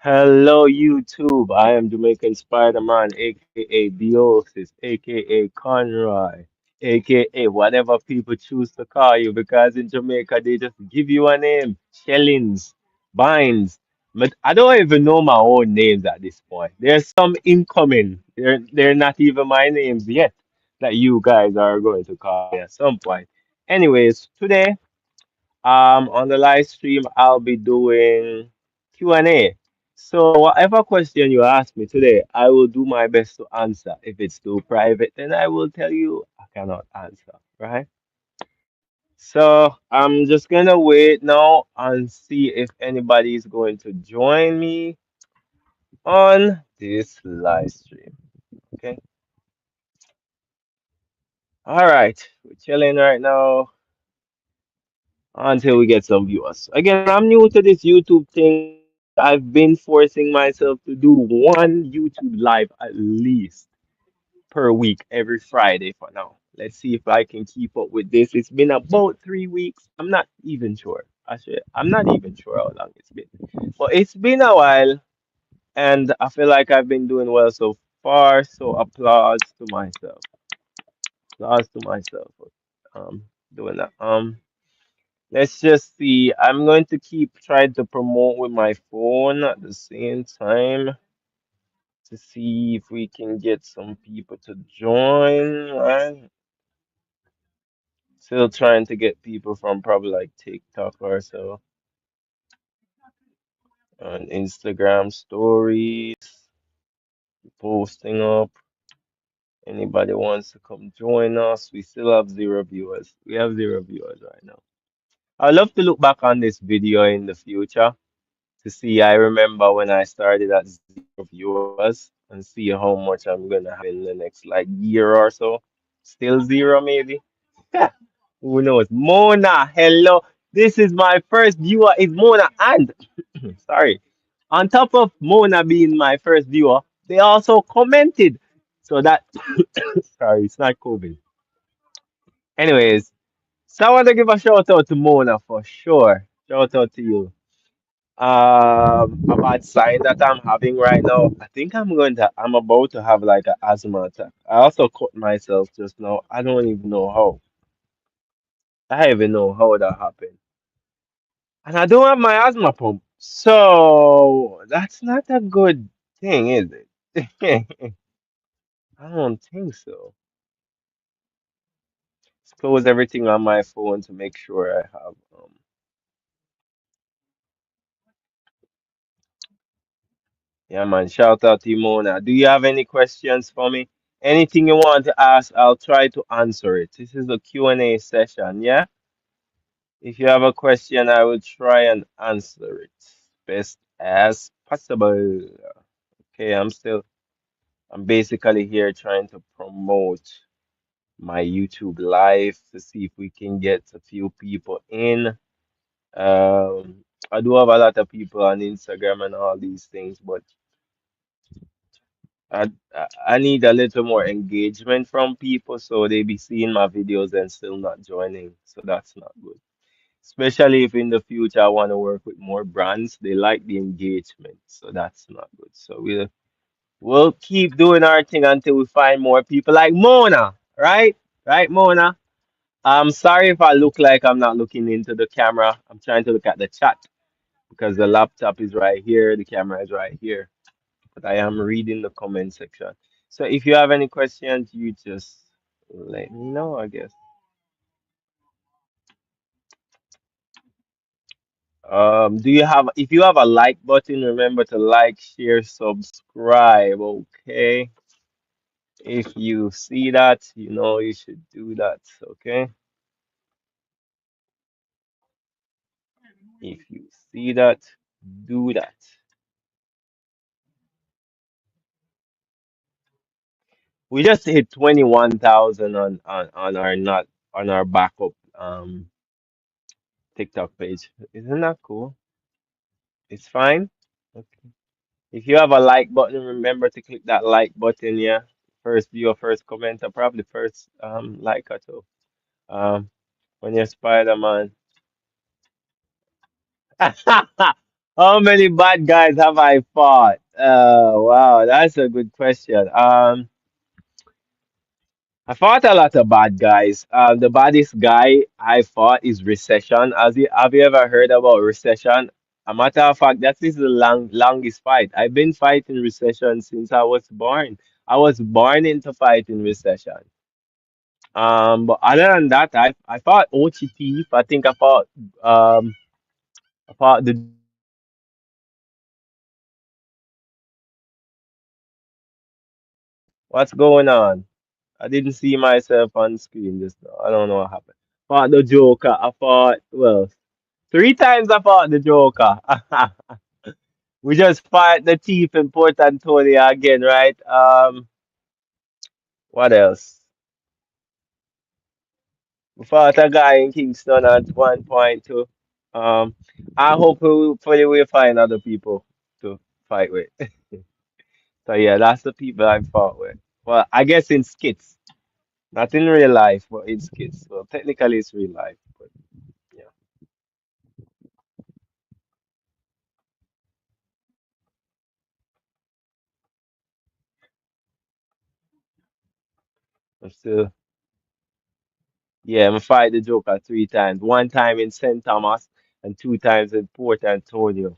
Hello, YouTube. I am Jamaican Spider-Man, aka Diosis, aka Conroy, aka whatever people choose to call you, because in Jamaica they just give you a name, Shellings, Binds. But I don't even know my own names at this point. There's some incoming. They're not even my names yet that you guys are going to call me at some point. Anyways, today. On the live stream, I'll be doing Q&A. So whatever question you ask me today, I will do my best to answer. If it's too private, then I will tell you I cannot answer, right? So I'm just gonna wait now and see if anybody is going to join me on this live stream. Okay. All right. We're chilling right now until we get some viewers. Again, I'm new to this YouTube thing, but I've been forcing myself to do one YouTube live at least per week every Friday for now. Let's see if I can keep up with this. It's been about 3 weeks. I'm not even sure. Actually, I'm not even sure how long it's been. But it's been a while, and I feel like I've been doing well so far. So applause to myself. Applause to myself for doing that. Let's just see. I'm going to keep trying to promote with my phone at the same time to see if we can get some people to join. Right? Still trying to get people from probably like TikTok or so on Instagram stories, posting up. Anybody wants to come join us? We still have zero viewers. We have zero viewers right now. I'd love to look back on this video in the future to see. I remember when I started at zero viewers and see how much I'm gonna have in the next like year or so. Still zero, maybe. Who knows? Mona, hello. This is my first viewer. Is Mona and sorry. On top of Mona being my first viewer, they also commented. So that sorry, it's not COVID. Anyways, so I want to give a shout out to Mona for sure. Shout out to you. A bad sign that I'm having right now. I think I'm about to have like an asthma attack. I also cut myself just now. I don't even know how. I don't even know how that happened. And I don't have my asthma pump. So that's not a good thing, is it? I don't think so. Let's close everything on my phone to make sure I have yeah, man. Shout out to you, Mona. Do you have any questions for me? Anything you want to ask, I'll try to answer it. This is a Q&A session, yeah? If you have a question, I will try and answer it best as possible. Okay, I'm basically here trying to promote my YouTube live to see if we can get a few people in. I do have a lot of people on Instagram and all these things, but I need a little more engagement from people, so they be seeing my videos and still not joining. So that's not good. Especially if in the future I want to work with more brands, they like the engagement, so that's not good. So we'll keep doing our thing until we find more people like Mona, right? Right, Mona? I'm sorry if I look like I'm not looking into the camera. I'm trying to look at the chat because the laptop is right here, the camera is right here, but I am reading the comment section. So if you have any questions, you just let me know, I guess. Do you have, if you have a like button, remember to like, share, subscribe, okay? If you see that, you know you should do that, okay? If you see that, do that. We just hit 21,000 on our not on our backup TikTok page. Isn't that cool? It's fine. Okay. If you have a like button, remember to click that like button, yeah. First viewer, first commenter, probably first liker too. Um when you're Spider-Man. How many bad guys have I fought? Wow, that's a good question. I fought a lot of bad guys. The baddest guy I fought is Recession. Have you ever heard about Recession? A matter of fact, that is the longest fight. I've been fighting Recession since I was born. I was born into fighting Recession. But other than that, I fought OTT. I fought the what's going on? I didn't see myself on screen just now. I don't know what happened. Fought the Joker. I fought well. Three times I fought the Joker. We just fought the thief in Port Antonio again, right? What else? We fought a guy in Kingston at one point too. Um, I hope hopefully we'll find other people to fight with. So yeah, that's the people I fought with. Well, I guess in skits, not in real life, but in skits. Well, technically it's real life, but yeah, I'm still. Yeah, I'm fight the Joker three times. One time in St. Thomas and two times in Port Antonio.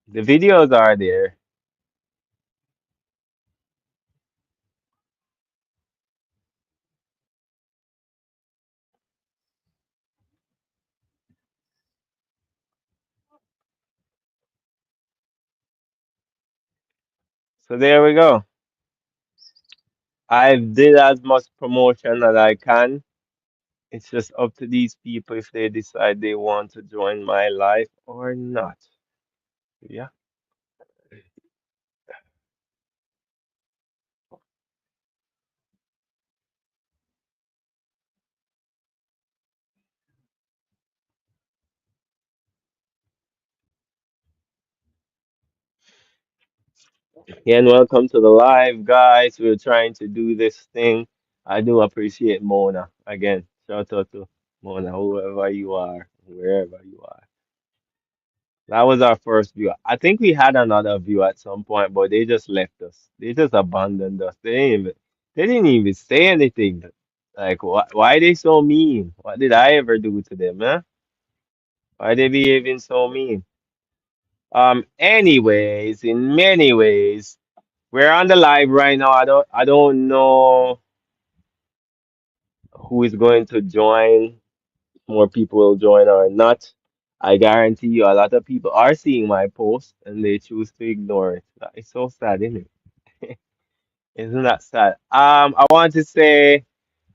The videos are there. So there we go. I did as much promotion as I can. It's just up to these people if they decide they want to join my life or not. Yeah. And welcome to the live, guys. We're trying to do this thing. I do appreciate Mona. Again, shout out to Mona, whoever you are, wherever you are. That was our first view. I think we had another view at some point, but they just left us. They just abandoned us. They didn't even say anything. Like, why they so mean? What did I ever do to them, huh? Why they behaving so mean? Anyways, in many ways, we're on the live right now. I don't know who is going to join. More people will join or not. I guarantee you a lot of people are seeing my post and they choose to ignore it. It's so sad, isn't it? Isn't that sad? I want to say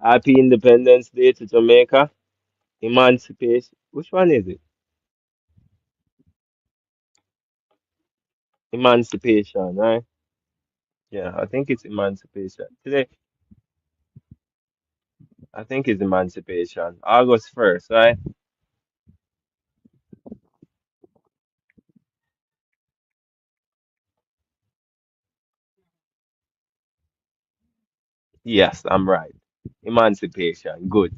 Happy Independence Day to Jamaica. Emancipation. Which one is it? Emancipation, right? Yeah, I think it's Emancipation. Today, I think it's Emancipation. August 1st, right? Yes, I'm right. Emancipation. Good.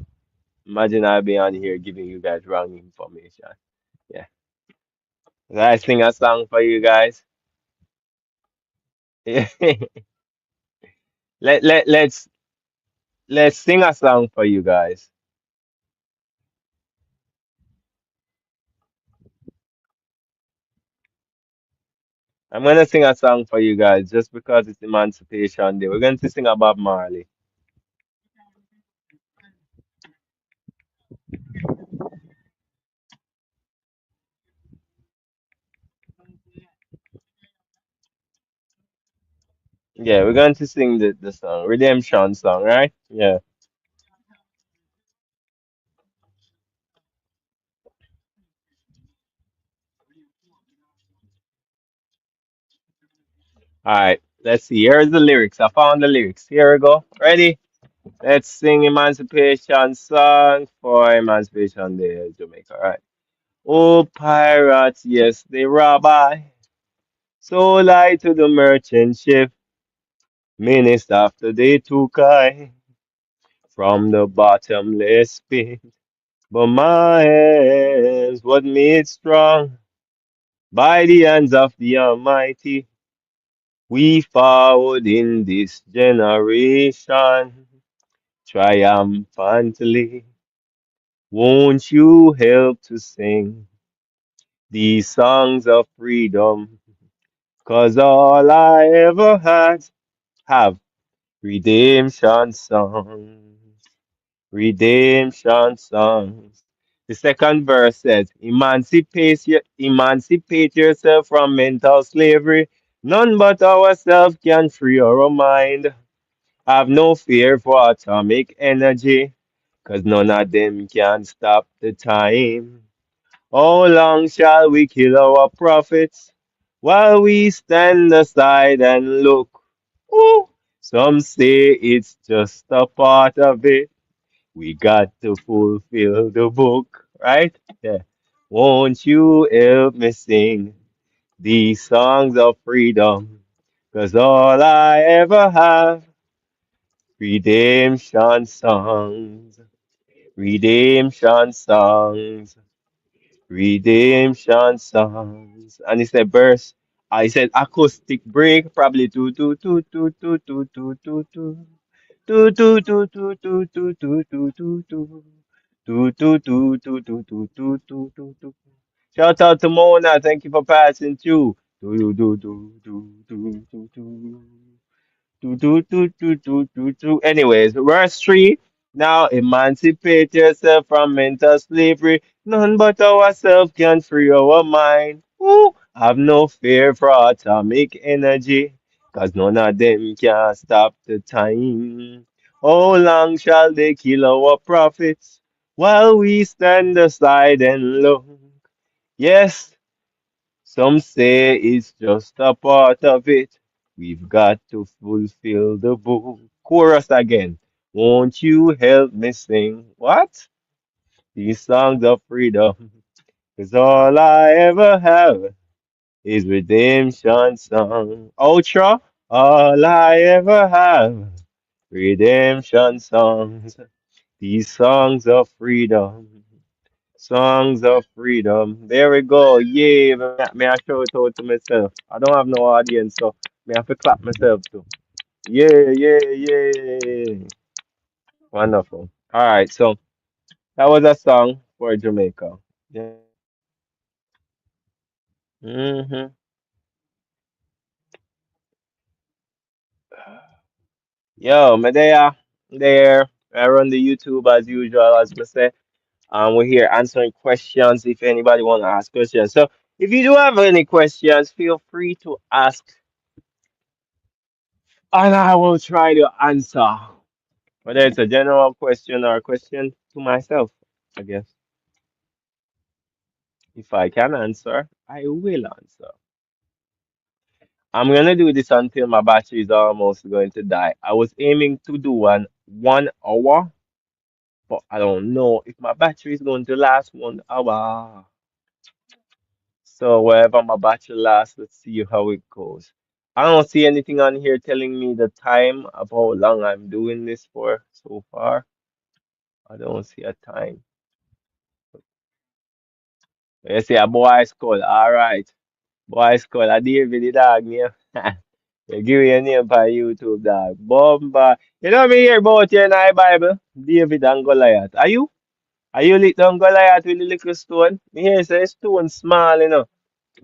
Imagine I'll be on here giving you guys wrong information. Yeah. Can I sing a song for you guys? let's sing a song for you guys. I'm gonna sing a song for you guys just because it's Emancipation Day. We're going to sing about Marley. Yeah, we're going to sing the song, Redemption song, right? Yeah. All right. Let's see. Here's the lyrics. I found the lyrics. Here we go. Ready? Let's sing Emancipation song for Emancipation Day, Jamaica. All right. Oh, pirates, yes, they rob I. So lie to the merchant ship. Minutes after they took I from the bottomless pit. but my hands was made strong by the hands of the Almighty. We forward in this generation triumphantly. Won't you help to sing these songs of freedom? 'Cause all I ever had have redemption songs. Redemption songs. The second verse says, emancipate yourself from mental slavery. None but ourselves can free our mind. Have no fear for atomic energy, 'cause none of them can stop the time. How long shall we kill our prophets while we stand aside and look? Ooh, some say it's just a part of it. We got to fulfill the book, right? Yeah. Won't you help me sing these songs of freedom? 'Cause all I ever have, redemption songs, redemption songs, redemption songs. And it's a verse. I said acoustic break, probably two two two two two two two two two. Do do do do do do do do do do. Do do do do do do do do do do. Shout out to Mona, thank you for passing through. Do do do do do do do. Do, do, do, do, do, do, do. Anyways, verse 3. Now emancipate yourself from mental slavery. None but ourselves can free our mind. Ooh, have no fear for atomic energy, 'cause none of them can stop the time. How long shall they kill our prophets while we stand aside and look? Yes, some say it's just a part of it. We've got to fulfill the book. Chorus again. Won't you help me sing? What? These songs of freedom. 'Cause all I ever have is redemption song. Ultra. All I ever have. Redemption songs. These songs of freedom. Songs of freedom. There we go. Yeah, may I show it out to myself. I don't have no audience, so may I have to clap myself too. Yeah, yeah, yeah. Wonderful. All right, so that was a song for Jamaica. Yeah. Mm-hmm. Yo, Medea, there. I run the YouTube as usual, as I say. We're here answering questions if anybody want to ask questions. So if you do have any questions, feel free to ask, and I will try to answer. Whether it's a general question or a question to myself, I guess. If I can answer, I will answer. I'm gonna do this until my battery is almost going to die. I was aiming to do 1 hour, but I don't know if my battery is going to last 1 hour. So wherever my battery lasts, let's see how it goes. I don't see anything on here telling me the time of how long I'm doing this for so far. I don't see a time. You see a boy skull. All right. Boy Skull, a David the dog name. You give me a name for YouTube dog. Bomba. You know me hear about you in the Bible? David and Goliath. Are you? Are you lick down Goliath with the little stone? Me hear say stone small, you know.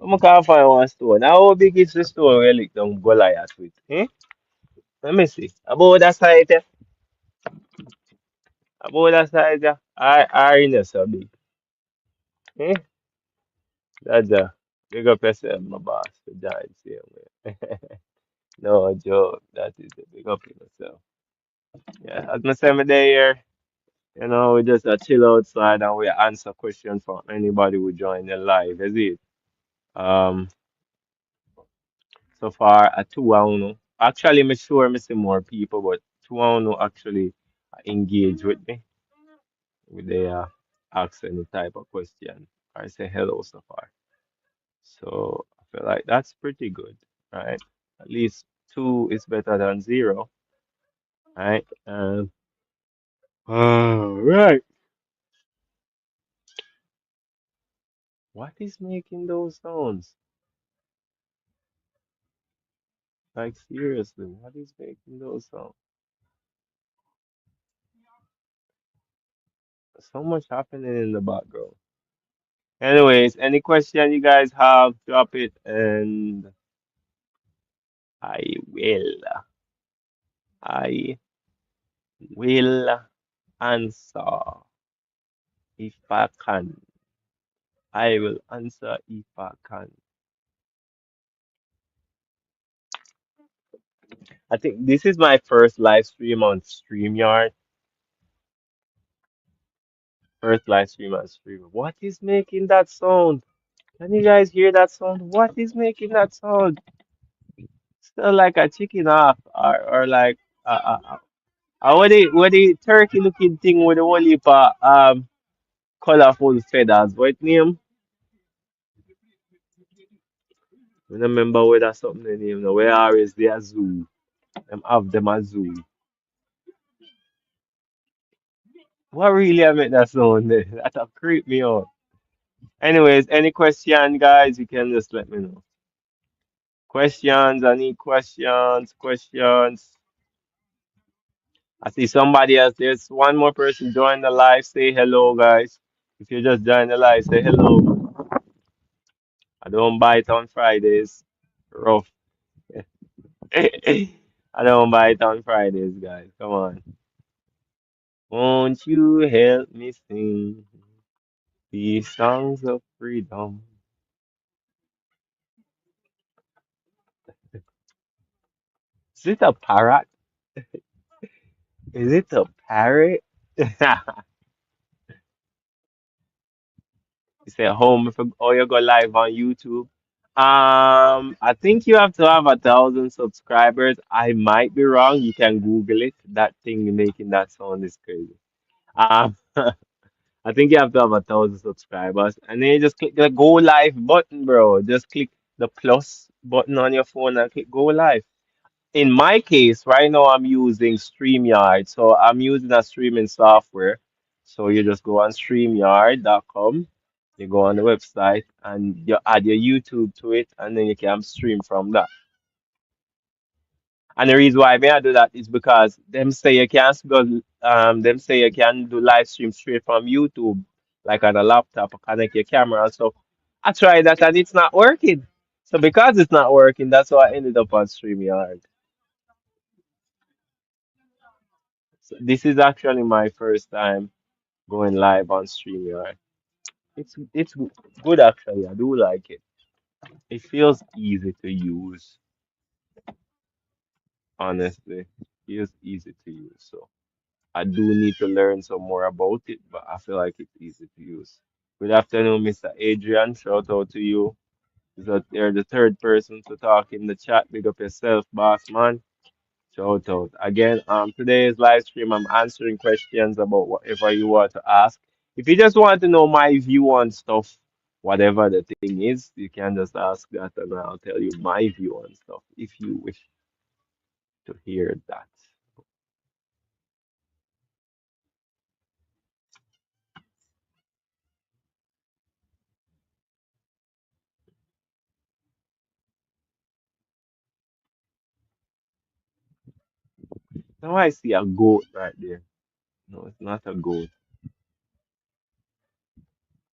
I'm gonna find one stone. How big is the stone you lick down Goliath with? Eh? Let me see. About that size, eh? About that size, eh? I know so big. Eh? That's big up yourself, my boss. The giant same way. No joke. That is a big up yourself. Yeah, as I say, me day here, we just chill outside and we answer questions from anybody who join the live, is it? Um, so far, two, I don't know. Actually, me sure me see more people, but two, I don't know, actually engage with me with their ask any type of question or say hello so far. So I feel like that's pretty good, right? At least two is better than zero, right? All right. What is making those sounds? Like seriously, what is making those sounds? So much happening in the background. Anyways, any question you guys have, drop it and I will. I will answer if I can. I will answer if I can. I think this is my first live stream on StreamYard. First live stream on Stream. What is making that sound? Can you guys hear that sound? What is making that sound? Still like a chicken off or like what the turkey looking thing with the whole heap of colorful feathers. What name? I don't remember where that's something the name. No, where always they a zoo. Them have them a zoo. What really I make that sound there? That a creep me out. Anyways, any question, guys, you can just let me know. Questions, I need questions, questions. I see somebody else. There's one more person join the live. Say hello, guys. If you just join the live, say hello. I don't bite on Fridays. Rough. I don't bite on Fridays, guys. Come on. Won't you help me sing these songs of freedom? Is it a parrot? Is it a parrot? You say home if or you go live on YouTube. I think you have to have 1,000 subscribers. I might be wrong. You can Google it. That thing making that sound is crazy. I think you have to have 1,000 subscribers, and then you just click the go live button, bro. Just click the plus button on your phone and click go live. In my case, right now I'm using StreamYard, so I'm using a streaming software. So you just go on StreamYard.com, you go on the website, and you add your YouTube to it, and then you can stream from that. And the reason why may I do that is because them say you can go, them say you can do live stream straight from YouTube, like on a laptop, or connect your camera and stuff. I tried that and it's not working. So because it's not working, that's why I ended up on StreamYard. So this is actually my first time going live on StreamYard. It's good actually. I do like it. It feels easy to use, honestly. It feels easy to use. So I do need to learn some more about it, but I feel like it's easy to use. Good afternoon, Mr. Adrian. Shout out to you. So you're the third person to talk in the chat. Big up yourself, boss man. Shout out. Again, today's live stream, I'm answering questions about whatever you want to ask. If you just want to know my view on stuff, whatever the thing is, you can just ask that and I'll tell you my view on stuff if you wish to hear that. Now I see a goat right there. No, it's not a goat.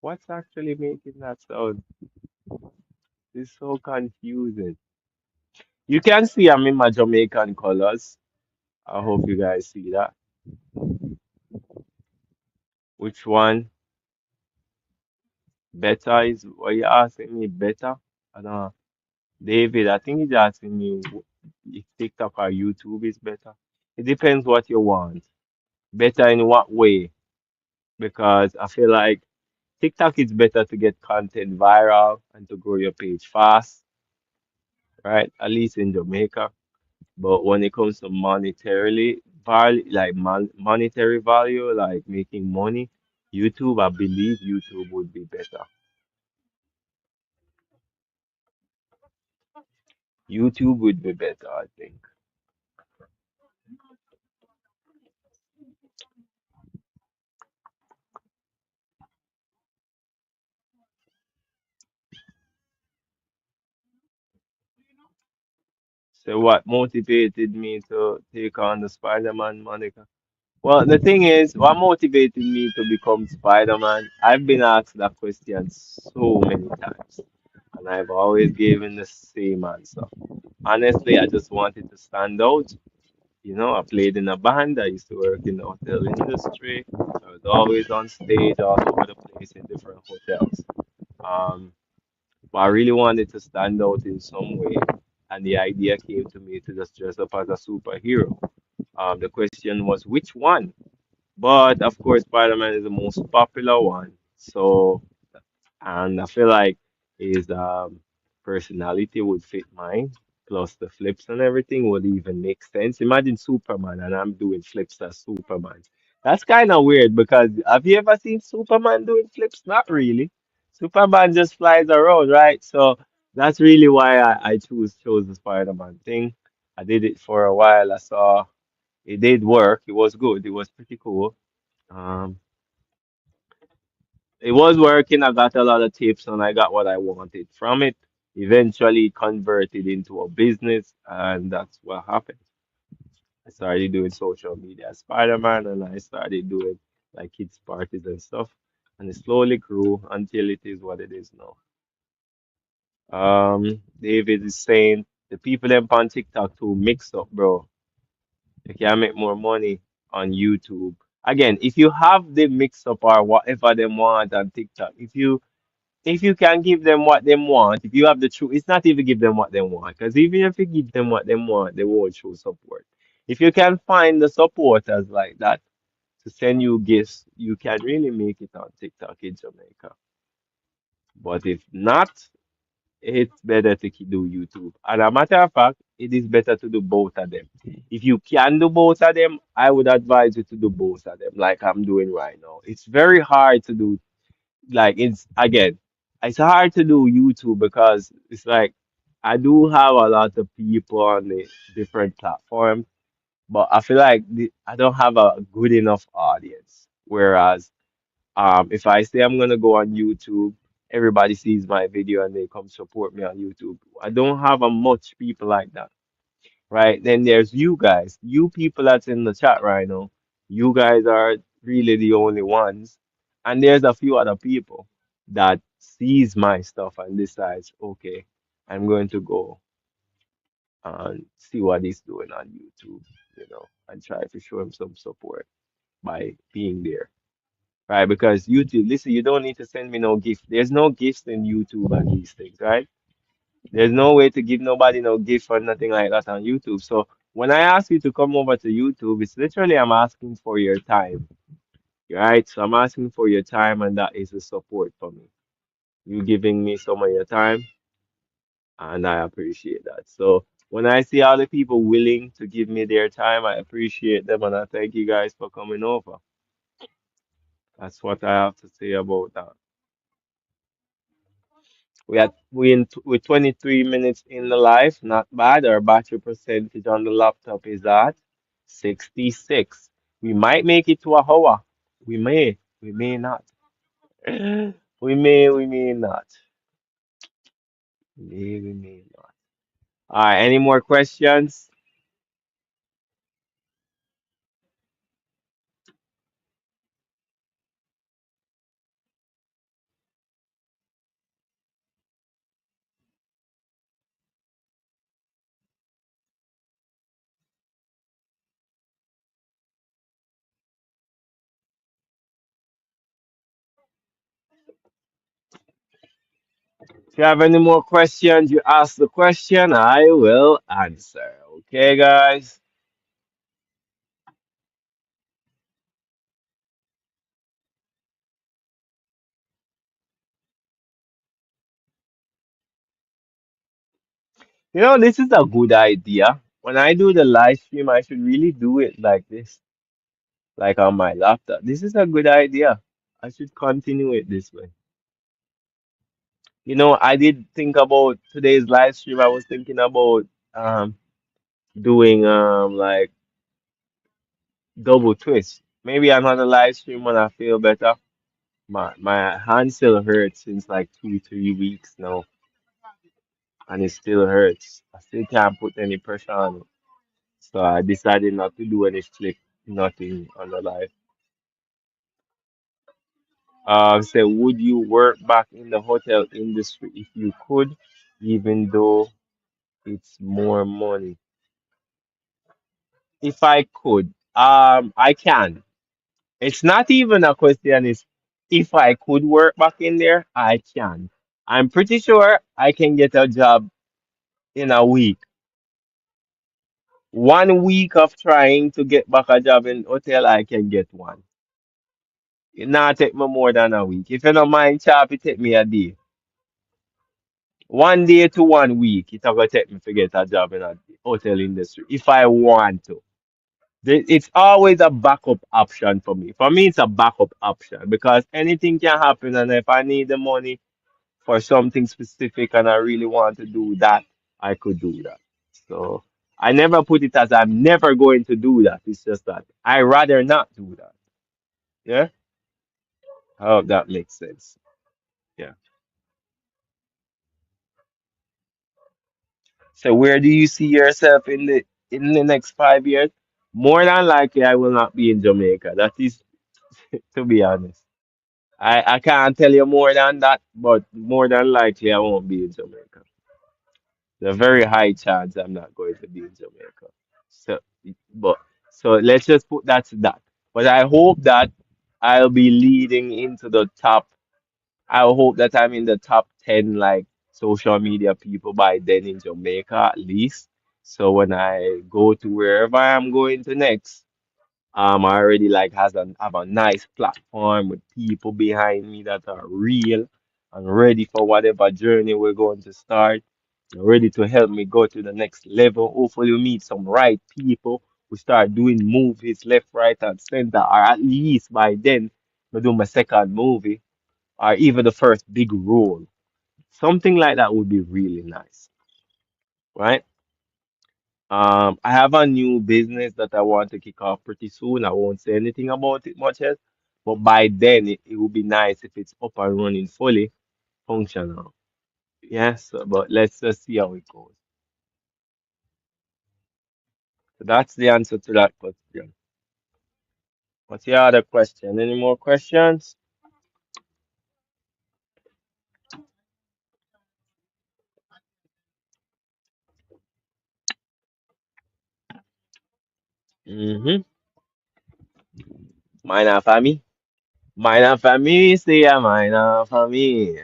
What's actually making that sound? It's so confusing. You can see I'm in my Jamaican colors. I hope you guys see that. Which one better is what you asking me better? I don't know. David, I think he's asking me if TikTok or YouTube is better. It depends what you want. Better in what way? Because I feel like TikTok is better to get content viral and to grow your page fast, right? At least in Jamaica. But when it comes to monetarily value, like monetary value, like making money, YouTube, I believe YouTube would be better. YouTube would be better, I think. So what motivated me to take on the Spider-Man moniker? Well, the thing is, what motivated me to become Spider-Man? I've been asked that question so many times, and I've always given the same answer. Honestly, I just wanted to stand out. I played in a band. I used to work in the hotel industry. I was always on stage all over the place in different hotels. Um, but I really wanted to stand out in some way, and the idea came to me to just dress up as a superhero. The question was which one? But of course, Spider-Man is the most popular one. So, and I feel like his personality would fit mine, plus the flips and everything would even make sense. Imagine Superman and I'm doing flips as Superman. That's kind of weird because have you ever seen Superman doing flips? Not really. Superman just flies around, right? So that's really why I chose the Spider-Man thing. I did it for a while. I saw it did work. It was good. It was pretty cool. Um, it was working. I got a lot of tips and I got what I wanted from it. Eventually converted into a business, and that's what happened. I started doing social media as Spider-Man, and I started doing like kids' parties and stuff. And it slowly grew until it is what it is now. David is saying the people them on TikTok too mix up, bro. You can make more money on YouTube. Again, if you have the mix up or whatever they want on TikTok, if you can give them what they want, if you have the truth, it's not even give them what they want. Because even if you give them what they want, they won't show support. If you can find the supporters like that to send you gifts, you can really make it on TikTok in Jamaica. But if not, it's better to do YouTube. And a matter of fact, it is better to do both of them. If you can do both of them, I would advise you to do both of them, like I'm doing right now. It's very hard to do like it's again, it's hard to do YouTube because it's like I do have a lot of people on the different platforms, but I feel like I don't have a good enough audience. Whereas, if I say I'm gonna go on YouTube, everybody sees my video and they come support me on YouTube. I don't have a much people like that, right? Then there's you guys, you people that's in the chat right now. You guys are really the only ones, and there's a few other people that sees my stuff and decides, okay, I'm going to go and see what he's doing on YouTube, and try to show him some support by being there, right? Because YouTube, listen, you don't need to send me no gift. There's no gifts in YouTube and these things, right? There's no way to give nobody no gift or nothing like that on YouTube. So when I ask you to come over to YouTube, it's literally I'm asking for your time, right? So I'm asking for your time, and that is the support for me. You giving me some of your time, and I appreciate that. So when I see all the people willing to give me their time, I appreciate them, and I thank you guys for coming over. That's what I have to say about that. We're 23 minutes in the live, not bad. Our battery percentage on the laptop is at 66. We might make it to a hour. We may not. We may not. We may not. All right, any more questions? If you have any more questions, you ask the question, I will answer. Okay, guys? This is a good idea. When I do the live stream, I should really do it like this, like on my laptop. This is a good idea. I should continue it this way. I did think about today's live stream. I was thinking about doing like double twist. Maybe another live stream when I feel better. My hand still hurts since like 2, 3 weeks now. and it still hurts. I still can't put any pressure on it. So I decided not to do any flick, nothing on the life. So would you work back in the hotel industry if you could, even though it's more money? If I could, I can. It's not even a question. It's if I could work back in there, I can. I'm pretty sure I can get a job in a week. 1 week of trying to get back a job in hotel, I can get one. It not take me more than a week. If you don't mind, chap, it take me a day. 1 day to 1 week, it's gonna take me to get a job in a hotel industry if I want to. It's always a backup option for me. For me, it's a backup option because anything can happen, and if I need the money for something specific and I really want to do that, I could do that. So I never put it as I'm never going to do that. It's just that I rather not do that. Yeah, I hope that makes sense. Yeah. So where do you see yourself in the next 5 years? More than likely, I will not be in Jamaica. That is, to be honest. I can't tell you more than that, but more than likely, I won't be in Jamaica. There's a very high chance I'm not going to be in Jamaica. So, but so let's just put that to that. But I hope that I'll be leading into the top. I hope that I'm in the top 10 like social media people by then in Jamaica at least. So when I go to wherever I'm going to next, I already like have a nice platform with people behind me that are real and ready for whatever journey we're going to start. They're ready to help me go to the next level. Hopefully, we meet some right people. We start doing movies left, right, and center, or at least by then, we do my second movie or even the first big role. Something like that would be really nice, right? I have a new business that I want to kick off pretty soon. I won't say anything about it much yet, but by then it would be nice if it's up and running fully functional. Yes, but let's just see how it goes. So that's the answer to that question. What's your other question? Any more questions? Mm-hmm. Mine are for me. Mine are for me. Say yeah, mine are for me.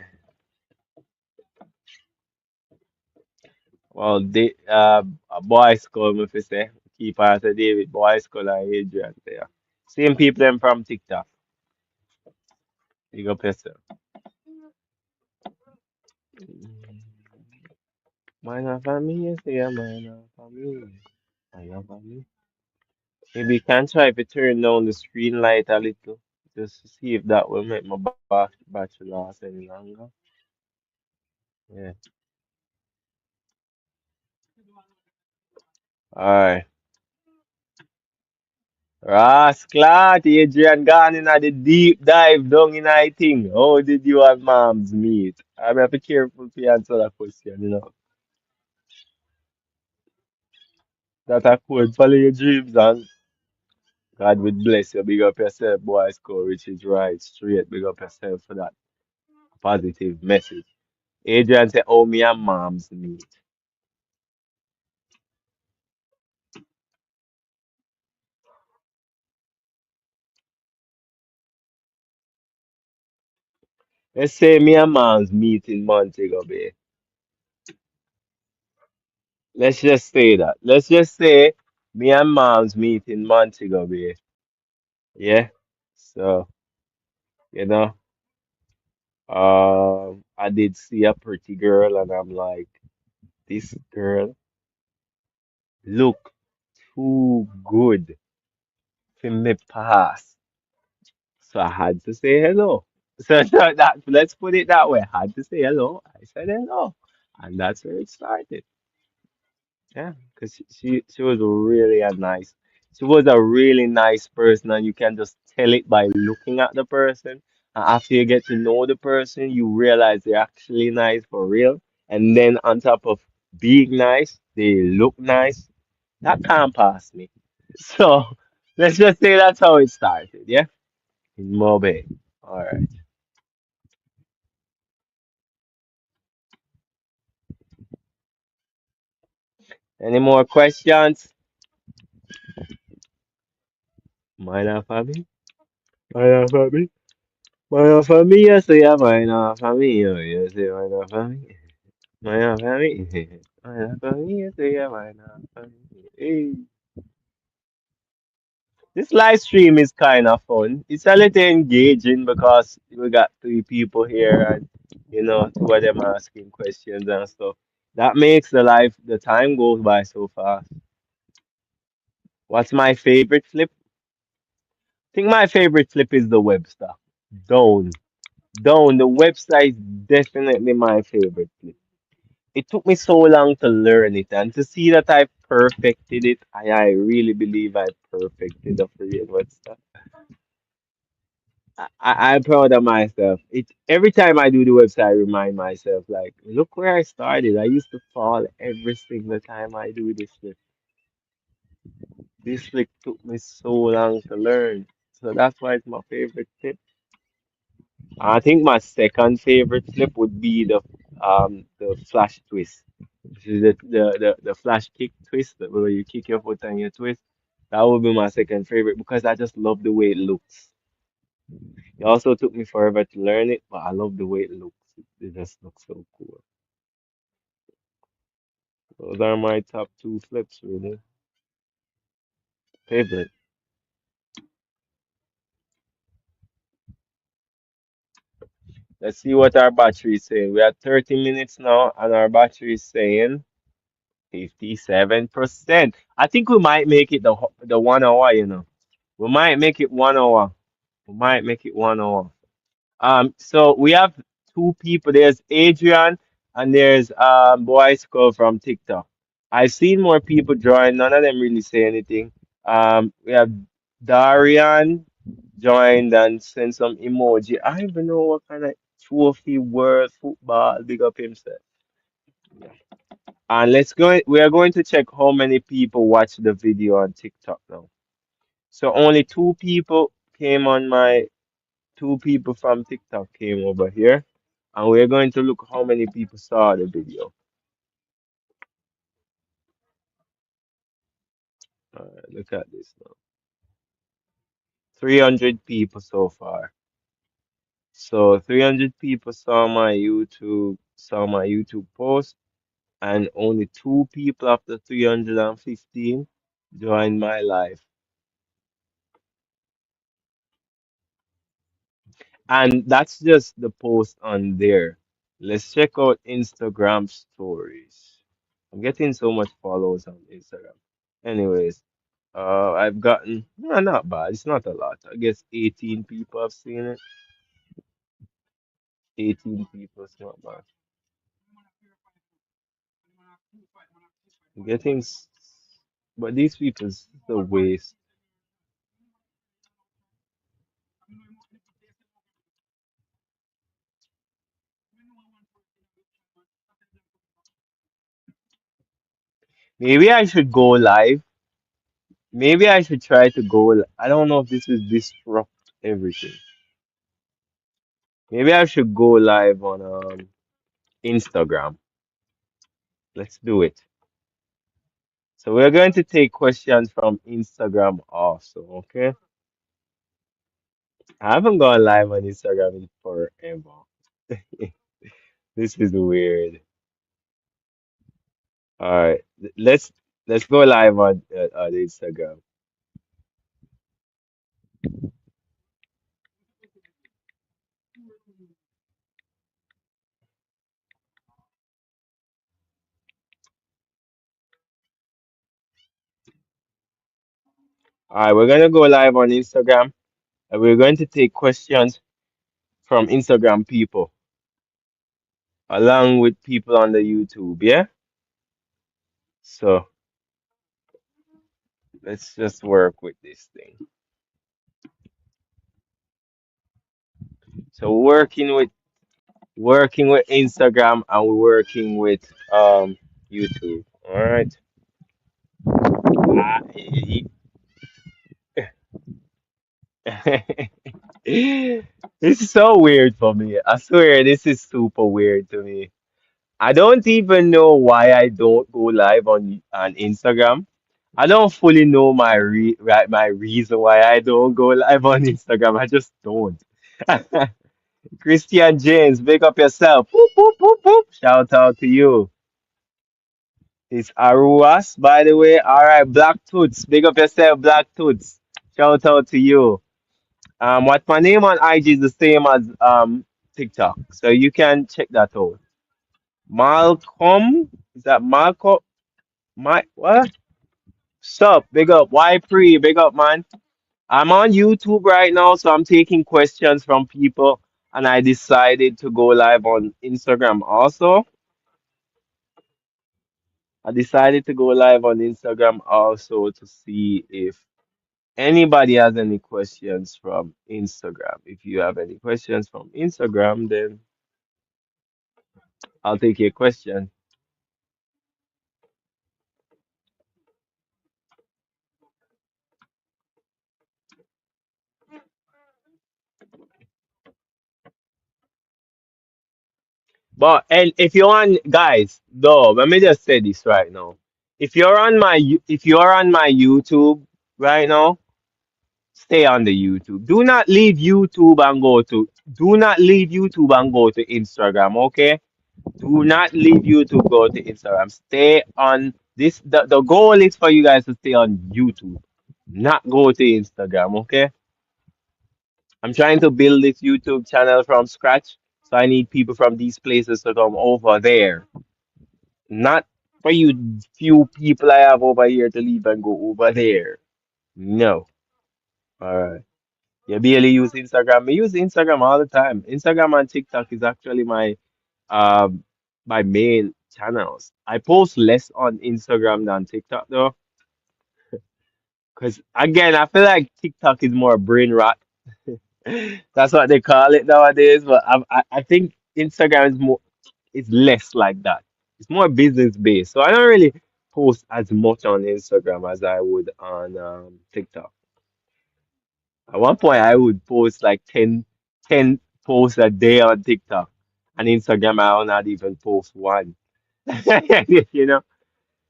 Well, a boys call me for say. Keep on say David. Boys call and Adrian there. Same people them from TikTok. Big up yourself. Mine are for me. Yes, yeah, mine are for me. Mine are for me. Maybe you can try to turn down the screen light a little. Just to see if that will make my battery last any longer. Yeah. Alright. Rasclat, Adrian gone in the deep dive down in I thing. How did you and moms meet? I'm have to be careful to answer that question. That I could follow your dreams and God will bless you. Big up yourself, boy. Score, which is right, straight. Big up yourself for that positive message. Adrian said, "Oh, me and moms meet." Let's say me and moms meet in Montego Bay. Let's just say that. Let's just say me and moms meet in Montego Bay. Yeah. So, you know, I did see a pretty girl and I'm like, this girl look too good for me pass. So I had to say hello. So that let's put it that way. I had to say hello. I said hello. And that's where it started. Yeah, because she was really a nice, she was a really nice person, and you can just tell it by looking at the person. And after you get to know the person, you realize they're actually nice for real. And then on top of being nice, they look nice. That can't pass me. So let's just say that's how it started, yeah? In Mobe. All right. Any more questions? Minor family? Minor family? Minor family, yes, yeah, minor family, yes, yeah, minor family. Minor family. Minor family, yes, yeah, minor family. Hey. This live stream is kind of fun. It's a little engaging because we got three people here and two of them asking questions and stuff. That makes the time goes by so fast. What's my favorite flip? I think my favorite flip is the Webster. Down. Down. The Webster is definitely my favorite flip. It took me so long to learn it and to see that I perfected it. I really believe I perfected the free and Webster. I'm proud of myself. It every time I do the website, I remind myself, like, look where I started. I used to fall every single time I do this flip. This flip took me so long to learn. So that's why it's my favorite flip. I think my second favorite flip would be the flash twist. Which is the flash kick twist, where you kick your foot and you twist. That would be my second favorite because I just love the way it looks. It also took me forever to learn it, but I love the way it looks. It just looks so cool. Those are my top two flips, really. Favorite. Let's see what our battery is saying. We are 30 minutes now, and our battery is saying 57%. I think we might make it the 1 hour, We might make it 1 hour. We might make it 1 hour. So we have two people. There's Adrian and there's Boy Skull from TikTok. I've seen more people join. None of them really say anything. We have Darian joined and sent some emoji. I don't even know what kind of trophy world football big up himself. And let's go. We are going to check how many people watch the video on TikTok now. So only two people from TikTok came over here, and we're going to look how many people saw the video. Look at this now. 300 people so far. So 300 people saw my YouTube post, and only two people after 315 joined my live. And that's just the post on there. Let's check out Instagram stories. I'm getting so much followers on Instagram. Anyways, I've gotten not bad. It's not a lot. I guess 18 people have seen it. 18 people, it's not bad. I'm getting, but these people's the waste. Maybe I should go live. Maybe I should try to go. I don't know if this will disrupt everything. Maybe I should go live on Instagram. Let's do it. So we're going to take questions from Instagram also, okay? I haven't gone live on Instagram in forever. This is weird. All right, let's go live on Instagram. All right, we're gonna go live on Instagram, and we're going to take questions from Instagram people along with people on the YouTube. Yeah. So let's just work with this thing. So working with working with Instagram and we're working with YouTube. All right. Ah, This is so weird for me. I swear, this is super weird to me. I don't even know why I don't go live on Instagram. I don't fully know my reason why I don't go live on Instagram. I just don't. Christian James, big up yourself. Whoop, whoop, whoop, whoop. Shout out to you. It's Aruas, by the way. All right, Black Toots, big up yourself, Black Toots. Shout out to you. What my name on IG is the same as TikTok, so you can check that out. Malcolm, is that Malcolm? My what? Sup? Big up. Why pre? Big up, man. I'm on YouTube right now, so I'm taking questions from people, and I decided to go live on Instagram also. I decided to go live on Instagram also to see if anybody has any questions from Instagram. If you have any questions from Instagram, then I'll take your question. But and if you're on guys, though, let me just say this right now. If you're on my YouTube right now, stay on the YouTube. Do not leave YouTube and go to Instagram, okay? Do not leave YouTube, go to Instagram. Stay on this the goal is for you guys to stay on YouTube, not go to Instagram, okay? I'm trying to build this YouTube channel from scratch, so I need people from these places to come over there. Not for you few people I have over here to leave and go over there. No. Alright. You barely use Instagram. I use Instagram all the time. Instagram and TikTok is actually um my main channels. I post less on Instagram than TikTok though. Because again, I feel like TikTok is more brain rot. That's what they call it nowadays. But I think Instagram is more, it's less like that. It's more business based. So I don't really post as much on Instagram as I would on TikTok. At one point, I would post like 10 posts a day on TikTok. On Instagram, I will not even post one. You know,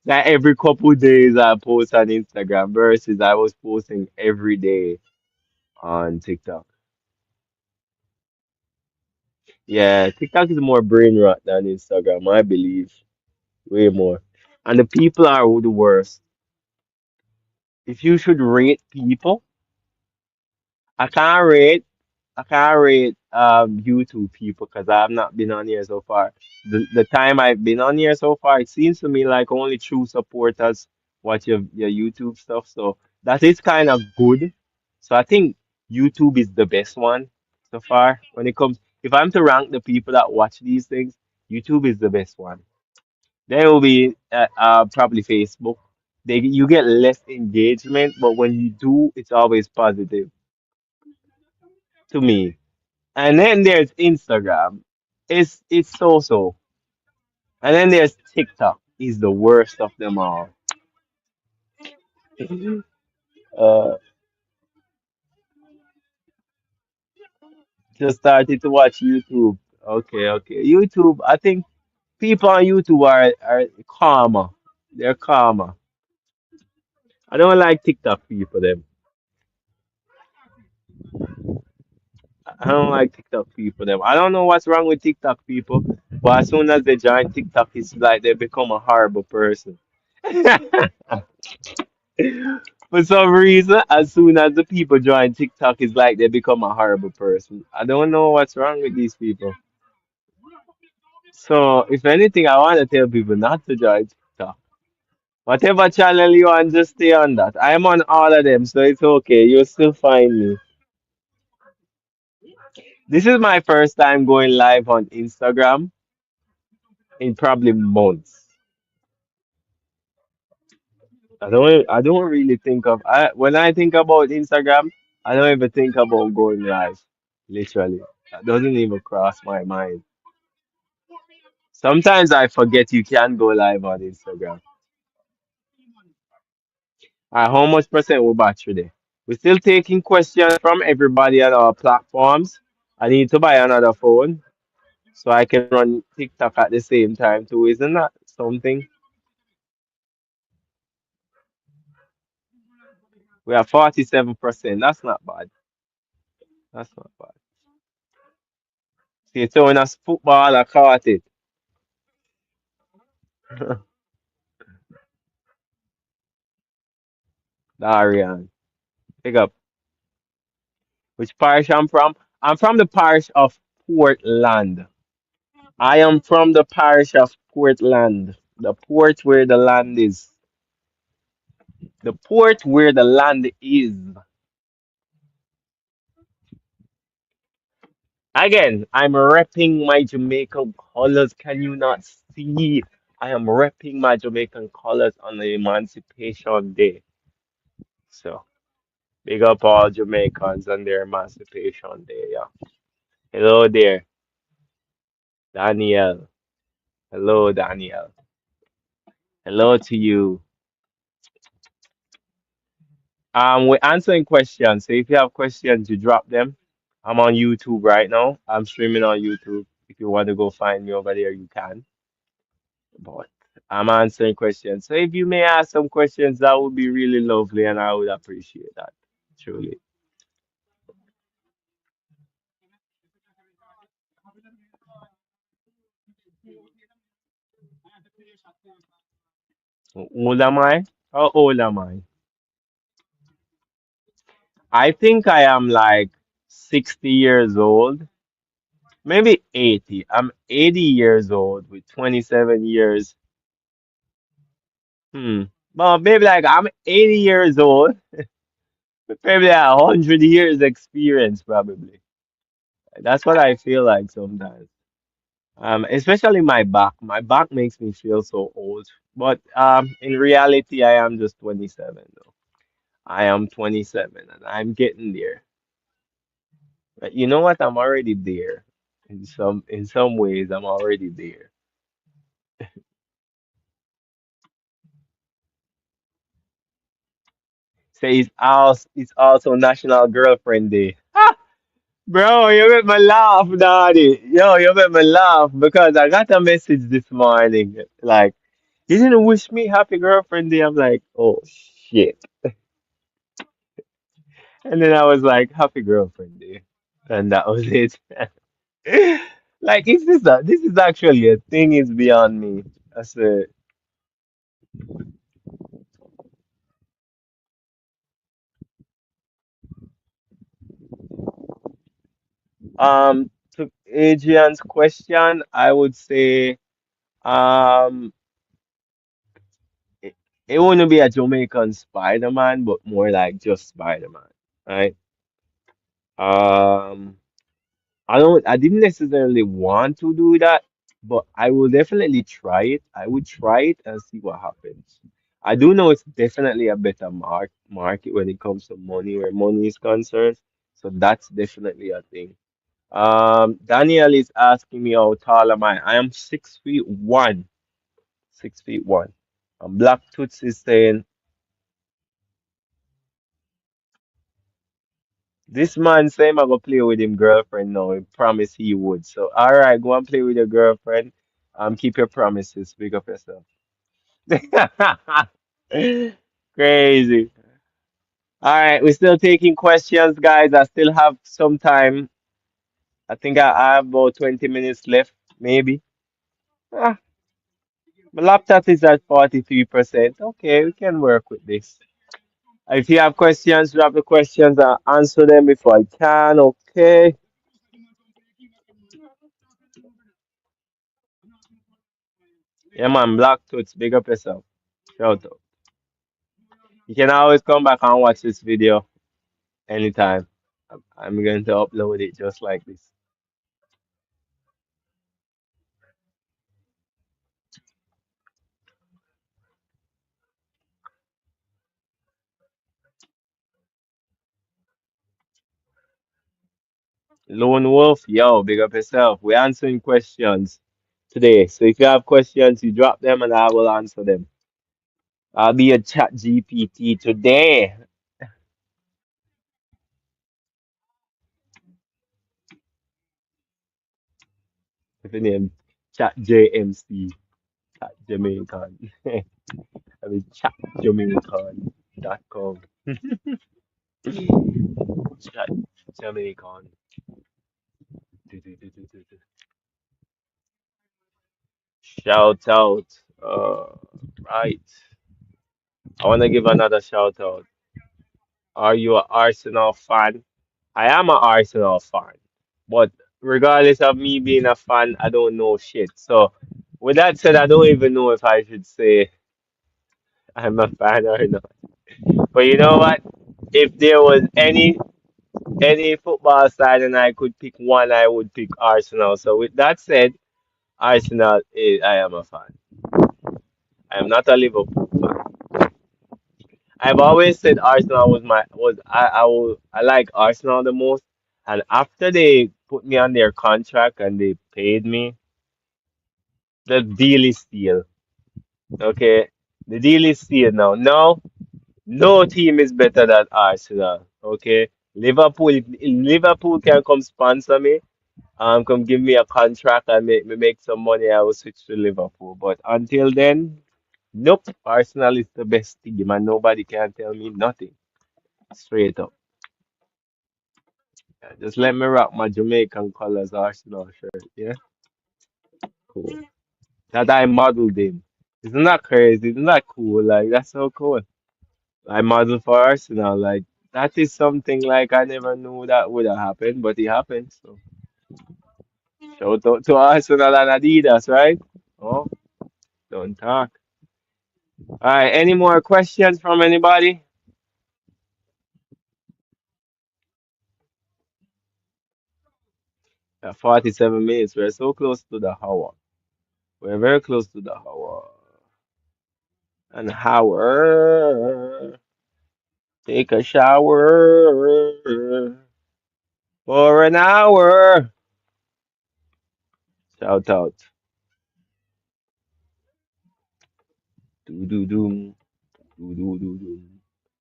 like every couple days I post on Instagram versus I was posting every day on TikTok. Yeah, TikTok is more brain rot than Instagram, I believe. Way more. And the people are the worst. If you should rate people, I can't rate I can't rate YouTube people because I have not been on here so far. The time I've been on here so far, it seems to me like only true supporters watch your YouTube stuff. So that is kind of good. So I think YouTube is the best one so far when it comes. If I'm to rank the people that watch these things, YouTube is the best one. Then will be probably Facebook. You get less engagement, but when you do, it's always positive to me. And then there's Instagram. It's so so. And then there's TikTok. Is the worst of them all. uh, just started to watch YouTube. Okay, okay. YouTube. I think people on YouTube are calmer. They're calmer. I don't like TikTok people. Them. I don't like TikTok people. Them. I don't know what's wrong with TikTok people, but as soon as they join TikTok, it's like they become a horrible person. For some reason, as soon as the people join TikTok, it's like they become a horrible person. I don't know what's wrong with these people. So, if anything, I want to tell people not to join TikTok. Whatever channel you on, just stay on that. I'm on all of them, so it's okay. You'll still find me. This is my first time going live on Instagram in probably months. I don't really think of when I think about Instagram, I don't even think about going live. Literally. That doesn't even cross my mind. Sometimes I forget you can go live on Instagram. How much percent we battery there? We're still taking questions from everybody on our platforms. I need to buy another phone so I can run TikTok at the same time too. Isn't that something? We are 47%. That's not bad. That's not bad. See, throwing us football, I caught it. Darian, pick up. Which parish I'm from? I'm from the parish of Portland. I am from the parish of Portland. The port where the land is. The port where the land is. Again, I'm repping my Jamaican colors. Can you not see? I am repping my Jamaican colors on the Emancipation Day. So, big up all Jamaicans on their Emancipation Day. Yeah. Hello there, Daniel. Hello, Daniel. Hello to you. We're answering questions. So if you have questions, you drop them. I'm on YouTube right now. I'm streaming on YouTube. If you want to go find me over there, you can. But I'm answering questions. So if you may ask some questions, that would be really lovely, and I would appreciate that. Truly. How old am I? How old am I? I think I am like 60 years old, maybe 80. I'm 80 years old with 27 years. Hmm. Well, maybe like I'm 80 years old, with maybe like 100 years experience, probably. That's what I feel like sometimes. Especially my back. My back makes me feel so old. But in reality, I am just 27 though. I am 27 and I'm getting there. But you know what? I'm already there. In some ways, I'm already there. So it's also National Girlfriend Day. Bro, you made me laugh, Daddy. Yo, you made me laugh because I got a message this morning. Like, you didn't wish me happy girlfriend day. I'm like, oh shit. And then I was like, happy girlfriend day. And that was it. Like, this is actually a thing is beyond me. I said, to Adrian's question, I would say, um, it, it wouldn't be a Jamaican Spider-Man, but more like just Spider-Man, right? Um, I didn't necessarily want to do that, but I will definitely try it. I would try it and see what happens. I do know it's definitely a better market when it comes to money, where money is concerned. So that's definitely a thing. Daniel is asking me how tall am I? I am 6 feet one. 6 feet one. And Black Toots is saying, this man say I'm gonna play with him girlfriend now. He promised he would. So all right, go and play with your girlfriend. Keep your promises. Big up yourself. Crazy. All right, we're still taking questions, guys. I still have some time. I think I have about 20 minutes left, maybe. Ah, my laptop is at 43%. Okay, we can work with this. If you have questions, drop the questions. I'll answer them if I can. Okay. Yeah, man. Black Toots, big up yourself. Shout out. You can always come back and watch this video anytime. I'm going to upload it just like this. Lone Wolf, yo, big up yourself. We're answering questions. today. So if you have questions, you drop them and I will answer them. I'll be a chat GPT today. If your name chat JMC, chat Jamaican. I mean chatjamaican.com. Chat Jamaican. Du- du- du- du- du- du. Shout out. Right. I want to give another shout out. Are you an Arsenal fan? I am an Arsenal fan. But regardless of me being a fan, I don't know shit. So with that said, I don't even know if I should say I'm a fan or not. But you know what? If there was any football side and I could pick one, I would pick Arsenal. So with that said, Arsenal is I am a fan. I am not a Liverpool fan. I've always said Arsenal was I like Arsenal the most. And after they put me on their contract and they paid me, the deal is sealed. Okay, the deal is sealed now. Now, no team is better than Arsenal. Okay, Liverpool. If Liverpool can come sponsor me, come give me a contract and make me make some money, I will switch to Liverpool. But until then, nope. Arsenal is the best team, and nobody can tell me nothing. Straight up. Yeah, just let me rock my Jamaican colors Arsenal shirt. Yeah, cool. That I modeled in. Isn't that crazy? Isn't that cool? Like that's so cool. I modeled for Arsenal. Like that is something like I never knew that would have happened, but it happened. So shout out to Arsenal and Adidas, right? Oh, don't talk. All right. Any more questions from anybody? 47 minutes. We're so close to the hour. We're very close to the hour. An hour. Take a shower for an hour. Shout out. Do do do do do do do.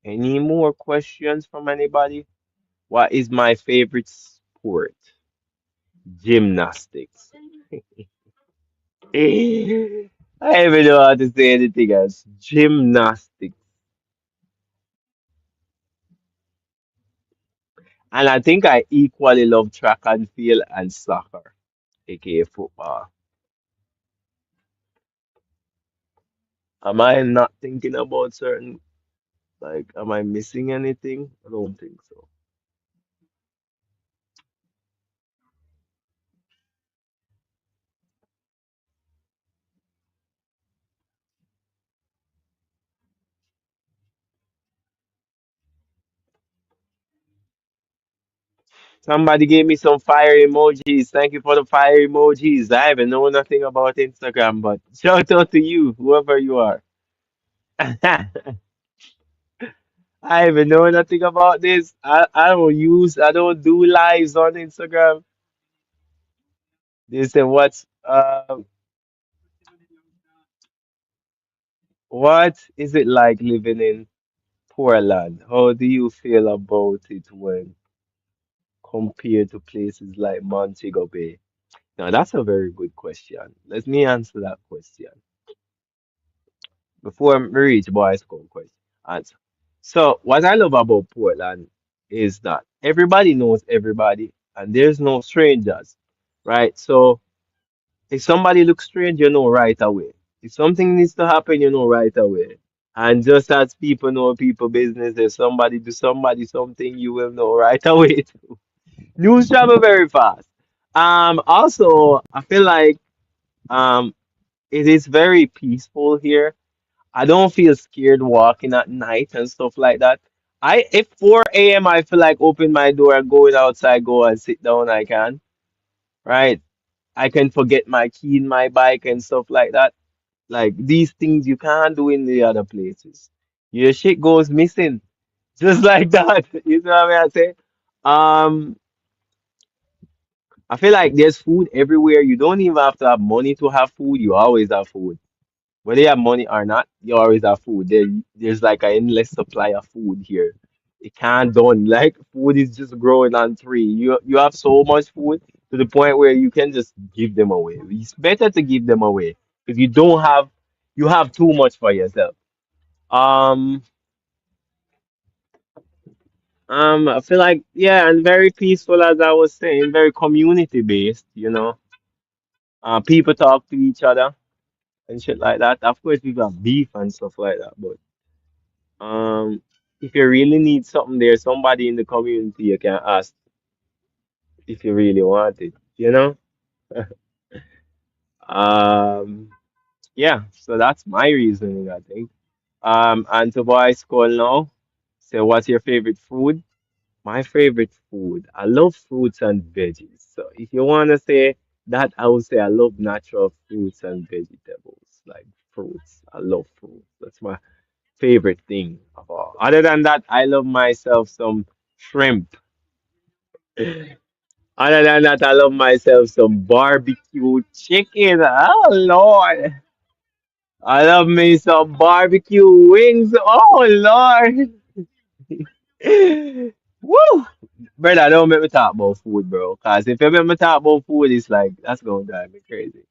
Any more questions from anybody? What is my favorite sport? Gymnastics. I don't even know how to say anything else. Gymnastics. And I think I equally love track and field and soccer, aka football. Am I not thinking about certain, like, am I missing anything? I don't think so. Somebody gave me some fire emojis. Thank you for the fire emojis. I haven't know nothing about Instagram, but shout out to you, whoever you are. I even know nothing about this. I don't do lives on Instagram. They say what is it like living in Portland? How do you feel about it when compared to places like Montego Bay? Now that's a very good question. Let me answer that question before I reach boys' school question. Answer. So what I love about Portland is that everybody knows everybody and there's no strangers, right? So if somebody looks strange, you know right away. If something needs to happen, you know right away. And just as people know people business, if somebody do somebody something, you will know right away. News travel very fast. Also, I feel like um, it is very peaceful here. I don't feel scared walking at night and stuff like that. I if 4 a.m. I feel like open my door and going outside, go and sit down. I can, right? I can forget my key in my bike and stuff like that. Like these things you can't do in the other places. Your shit goes missing just like that. You know what I mean? I say. Um, I feel like there's food everywhere. You don't even have to have money to have food. You always have food. Whether you have money or not, you always have food. There's like an endless supply of food here. It can't done. Like food is just growing on tree. You have so much food to the point where you can just give them away. It's better to give them away because you have too much for yourself. Um I feel like yeah, and very peaceful as I was saying, very community based, you know. People talk to each other and shit like that. Of course, people have beef and stuff like that, but if you really need something, there's somebody in the community you can ask if you really want it, you know? Um, yeah, so that's my reasoning, I think. And to boys call now, say, what's your favorite food? My favorite food, I love fruits and veggies. So if you want to say that, I would say I love natural fruits and vegetables, like fruits. I love fruits. That's my favorite thing of all. Other than that, I love myself some shrimp. Other than that, I love myself some barbecue chicken. Oh Lord. I love me some barbecue wings. Oh Lord. Woo! Brother, don't make me talk about food, bro. Cause if you make me talk about food, it's like that's gonna drive me crazy.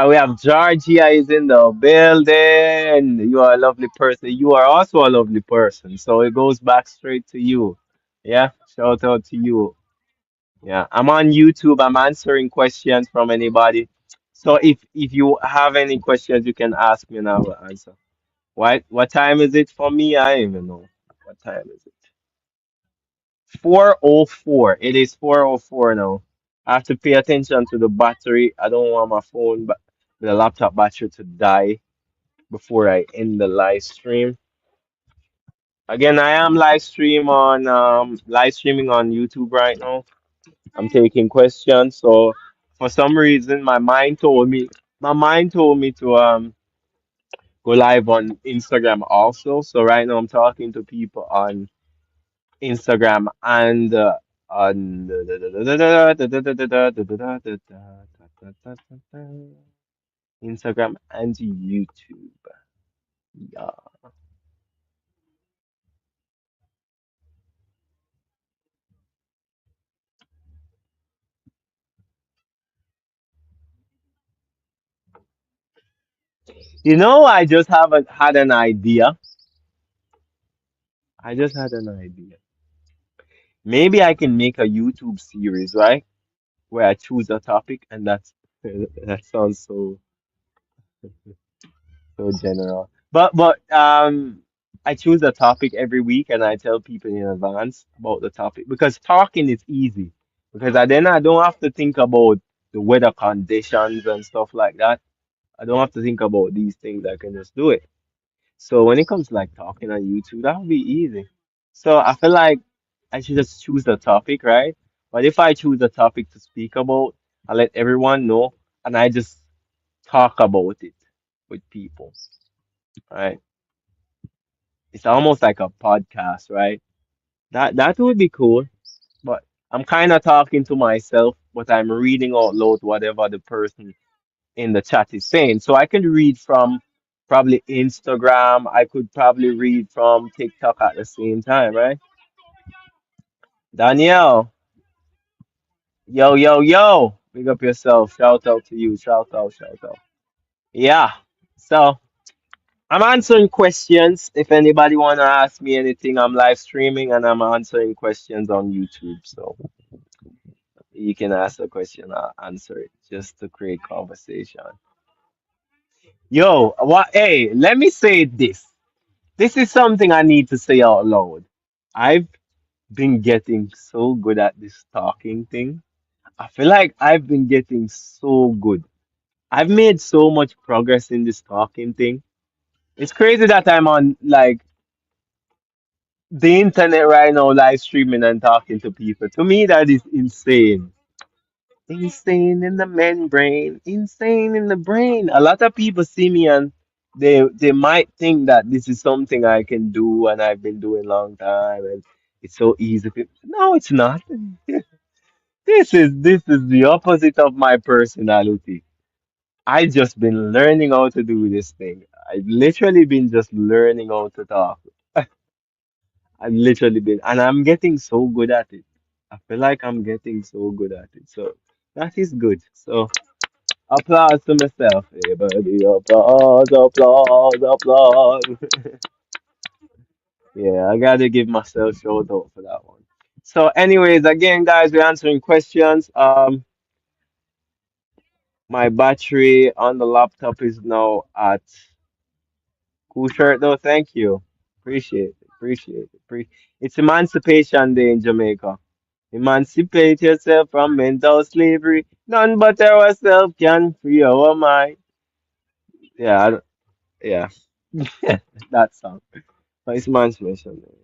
We have Georgia is in the building. You are a lovely person. You are also a lovely person. So it goes back straight to you. Yeah, shout out to you. Yeah, I'm on YouTube. I'm answering questions from anybody. So if you have any questions, you can ask me and I will answer. What time is it for me? I don't even know. What time is it? 4:04. It is 4:04 now. I have to pay attention to the battery. I don't want my phone, but the laptop battery to die before I end the live stream. Again, I am live streaming on YouTube right now. I'm taking questions. So for some reason my mind told me to go live on Instagram also. So right now I'm talking to people on Instagram and on Instagram and YouTube. Yeah. You know, I just haven't had an idea. I just had an idea. Maybe I can make a YouTube series, right? Where I choose a topic and that's that sounds so general. But I choose a topic every week and I tell people in advance about the topic because talking is easy. Because then I don't have to think about the weather conditions and stuff like that. I don't have to think about these things. I can just do it. So when it comes to like talking on YouTube, that would be easy. So I feel like I should just choose the topic, right? But if I choose a topic to speak about, I let everyone know and I just talk about it with people, right? It's almost like a podcast, right? That would be cool. But I'm kind of talking to myself, but I'm reading out loud whatever the person in the chat is saying. So I can read from probably Instagram. I could probably read from TikTok at the same time, right? Danielle, yo, yo, yo. Big up yourself. Shout out to you. Shout out, shout out. Yeah. So I'm answering questions. If anybody wanna ask me anything, I'm live streaming and I'm answering questions on YouTube. So you can ask a question, I'll answer it just to create conversation. Yo, what? Hey, let me say this. This is something I need to say out loud. I've been getting so good at this talking thing. I feel like I've been getting so good. I've made so much progress in this talking thing. It's crazy that I'm on like the internet right now, live streaming and talking to people. To me, that is insane. Insane in the membrane, insane in the brain. A lot of people see me and they might think that this is something I can do and I've been doing long time and it's so easy. No, it's not. This is the opposite of my personality. I just been learning how to do this thing. I literally been just learning how to talk. I've literally been, and I'm getting so good at it. I feel like I'm getting so good at it. So that is good. So applause to myself. Everybody, applause, applause, applause. Yeah, I gotta give myself shout out for that one. So, anyways, again, guys, we're answering questions. My battery on the laptop is now at cool shirt though. Thank you. Appreciate it. Appreciate it. It's Emancipation Day in Jamaica. Emancipate yourself from mental slavery. None but ourselves can free our mind. Yeah, yeah, that song. But it's Emancipation Day.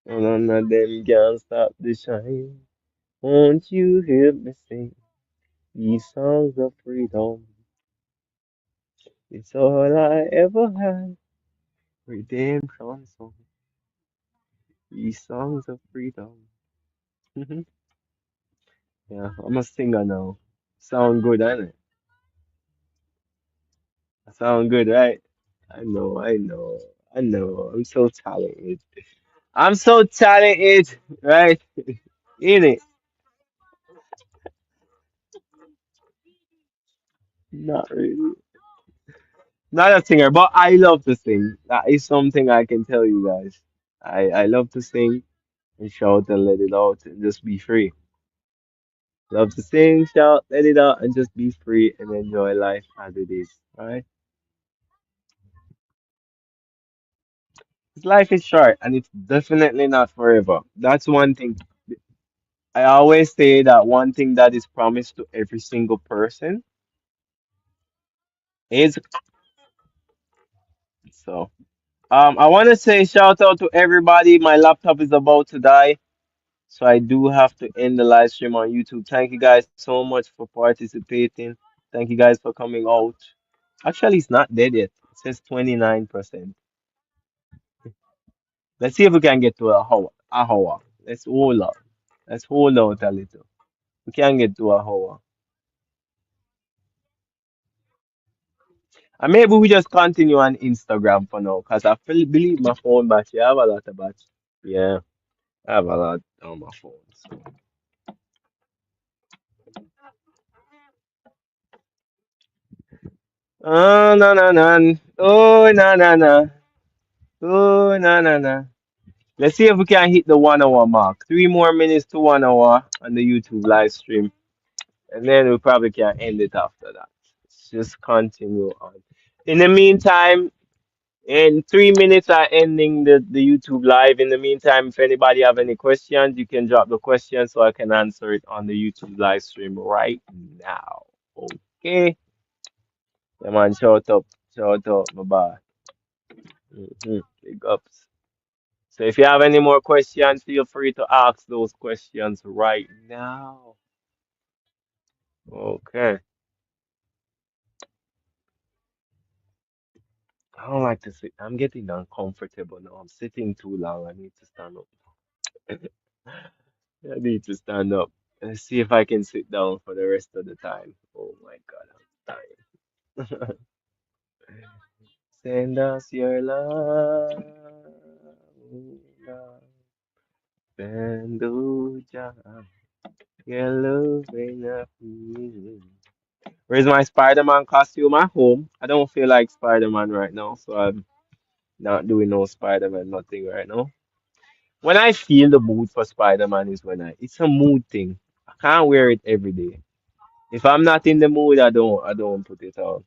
And none of them can stop the shine. Won't you help me sing these songs of freedom? It's all I ever had. Redemption song. These songs of freedom. Yeah, I'm a singer now. Sound good, ain't it? I sound good, right? I know, I know, I know. I'm so talented. I'm so talented, right? In it. Not really. Not a singer, but I love to sing. That is something I can tell you guys. I love to sing and shout and let it out and just be free. Love to sing, shout, let it out, and just be free and enjoy life as it is. Alright? 'Cause life is short and it's definitely not forever. That's one thing. I always say that one thing that is promised to every single person is so. I want to say shout out to everybody. My laptop is about to die, so I do have to end the live stream on YouTube. Thank you guys so much for participating. Thank you guys for coming out. Actually, it's not dead yet. It says 29%. Let's see if we can get to a hour. A hour. Let's hold on. Let's hold out a little. We can get to a hour. And maybe we just continue on Instagram for now, because I feel, believe my phone battery. I have a lot of battery. Yeah, I have a lot on my phone. So. Oh, na na na. Oh, na na na. Oh, na na na. Let's see if we can hit the 1 hour mark. 3 more minutes to 1 hour on the YouTube live stream. And then we probably can end it after that. Let's just continue on. In the meantime, in 3 minutes, I'm ending the YouTube live. In the meantime, if anybody have any questions, you can drop the question so I can answer it on the YouTube live stream right now. Okay. Yeah, man, shout out, my boy. Big ups. So if you have any more questions, feel free to ask those questions right now. Okay. I don't like to sit. I'm getting uncomfortable now. I'm sitting too long. I need to stand up. I need to stand up and see if I can sit down for the rest of the time. Oh my God, I'm tired. Send us your love, love, and your love enough. Where's my Spider-Man costume at home? I don't feel like Spider-Man right now, so I'm not doing no Spider-Man nothing right now. When I feel the mood for Spider-Man is when it's a mood thing. I can't wear it every day. If I'm not in the mood, I don't put it on.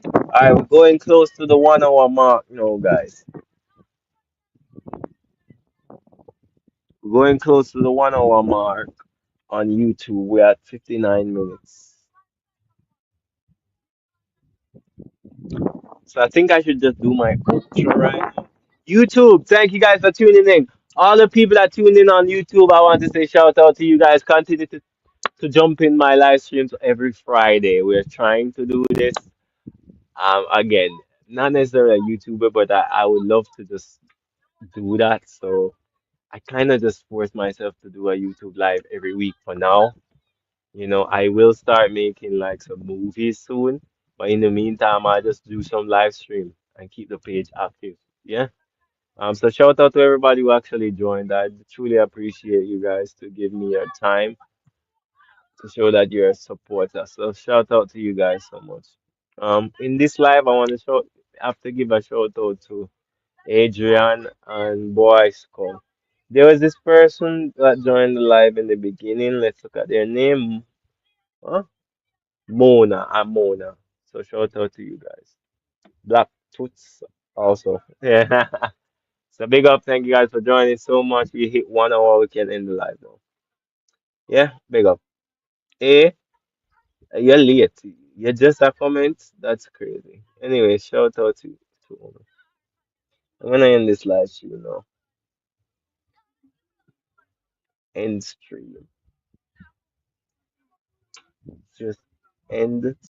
Alright, we're going close to the 1 hour mark now, guys. We're going close to the 1 hour mark on YouTube. We're at 59 minutes. So I think I should just do my outro right now. YouTube, thank you guys for tuning in. All the people that tuned in on YouTube, I want to say shout out to you guys. Continue to jump in my live streams every Friday. We're trying to do this again. not necessarily a YouTuber, but I would love to just do that. So I kind of just force myself to do a YouTube live every week for now. You know, I will start making like some movies soon, but in the meantime, I just do some live stream and keep the page active. Yeah. So shout out to everybody who actually joined. I truly appreciate you guys to give me your time to show that you're a supporter. So shout out to you guys so much. In this live, I want to have to give a shout out to Adrian and Boy Skull. There was this person that joined the live in the beginning. Let's look at their name. Huh? Mona. I'm Mona. So shout out to you guys. Black Toots also. Yeah. So big up. Thank you guys for joining so much. We hit 1 hour. We can end the live now. Yeah. Big up. Hey, you're late. You just a comment. That's crazy. Anyway, shout out to Mona. I'm gonna end this live stream now. End stream. Just end